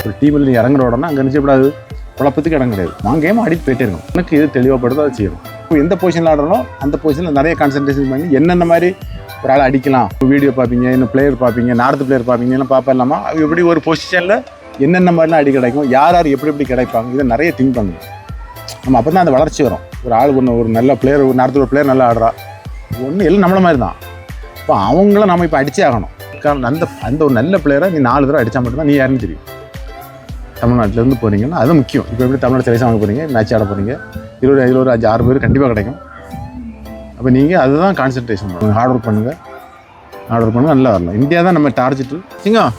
ஒரு டீமில் நீ இறங்குற உடனே அங்கே நினச்சப்படாது குழப்பத்துக்கு இடம் கிடையாது. நான் கேம் ஆடிட்டு போயிட்டே இருக்கணும். எனக்கு இது தெளிவாகப்படுதோ அதை செய்யணும். இப்போ எந்த பொசிஷனில் ஆடுறனோ அந்த பொசிஷனில் நிறைய கான்சன்ட்ரேஷன் பண்ணி என்னென்ன மாதிரி ஒரு ஆள் அடிக்கலாம், வீடியோ பார்ப்பீங்க, இன்னும் பிளேயர் பார்ப்பீங்க, நார்த்து பிளேயர் பார்ப்பீங்க, எல்லாம் பார்ப்பேன் இல்லாமல் எப்படி ஒரு பொசிஷனில் என்னென்ன மாதிரிலாம் அடி கிடைக்கும், யார் யார் எப்படி கிடைப்பாங்க, இதை நிறைய திங்க் பண்ணணும். நம்ம அப்போ தான் அந்த வளர்ச்சி வரும். ஒரு ஆள் ஒரு நல்ல பிளேயர், ஒரு நார்த்தில் ஒரு பிளேயர் நல்லா ஆடுறா, ஒன்று எல்லாம் நம்மள மாதிரி தான். இப்போ அவங்கள நம்ம இப்போ அடிச்சே ஆகணும். அந்த ஒரு நல்ல பிளேயரை நீ 4 தடவை அடித்தா மட்டும்தான் நீ யாருன்னு தெரியும். தமிழ்நாட்டிலேருந்து போகிறீங்கன்னா அது முக்கியம். இப்போ எப்படி தமிழ்நாடு செலக்ஷன் வாங்க போகிறீங்க, மேட்ச் ஆட போகிறீங்க, 20, 5, 6 பேர் கண்டிப்பாக கிடைக்கும். அப்போ நீங்கள் அதுதான் கான்சன்ட்ரேஷன் பண்ணுங்கள். ஹார்ட் ஒர்க் பண்ணுங்கள், நல்லா வரலாம். இந்தியா தான் நம்ம டார்கெட்டு. சிங்கம்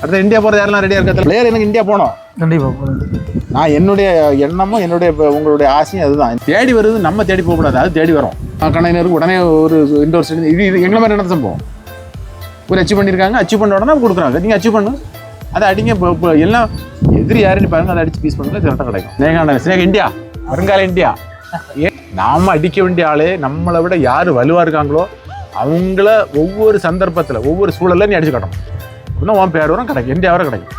அடுத்த இந்தியா போகிறது யாரெல்லாம் ரெடியாக இருக்கிறது? பிளேயர் எனக்கு இந்தியா போகணும், கண்டிப்பாக போகணும். நான் என்னுடைய எண்ணமும் உங்களுடைய ஆசையும் அதுதான். தேடி வருது, நம்ம தேடி போகக்கூடாது, அது தேடி வரும். கலைஞருக்கு உடனே ஒரு இண்டோர் ஸ்டேடியம் இது எங்களை மாதிரி என்ன சம்பவம் ஒரு அச்சீவ் பண்ணியிருக்காங்க, அச்சீவ் பண்ண உடனே கொடுக்குறாங்க. நீங்கள் அச்சீவ் பண்ணு, அதை அடிங்க. இப்போ எல்லாம் எதிரி யாருன்னு பாருங்க, அதை அடிச்சு பீஸ் பண்ணல கரெக்டாக கிடைக்கும். ஸ்னேக இந்தியா, வருங்கால இந்தியா. நாம் அடிக்க வேண்டிய ஆளே நம்மளை விட யார் வலுவாக இருக்காங்களோ அவங்கள ஒவ்வொரு சந்தர்ப்பத்தில் ஒவ்வொரு சூழலில் நீ அடிச்சு காட்டணும். அப்படின்னா உன் பேர் வரும், கிடைக்கும், இந்தியா வரை கிடைக்கும்.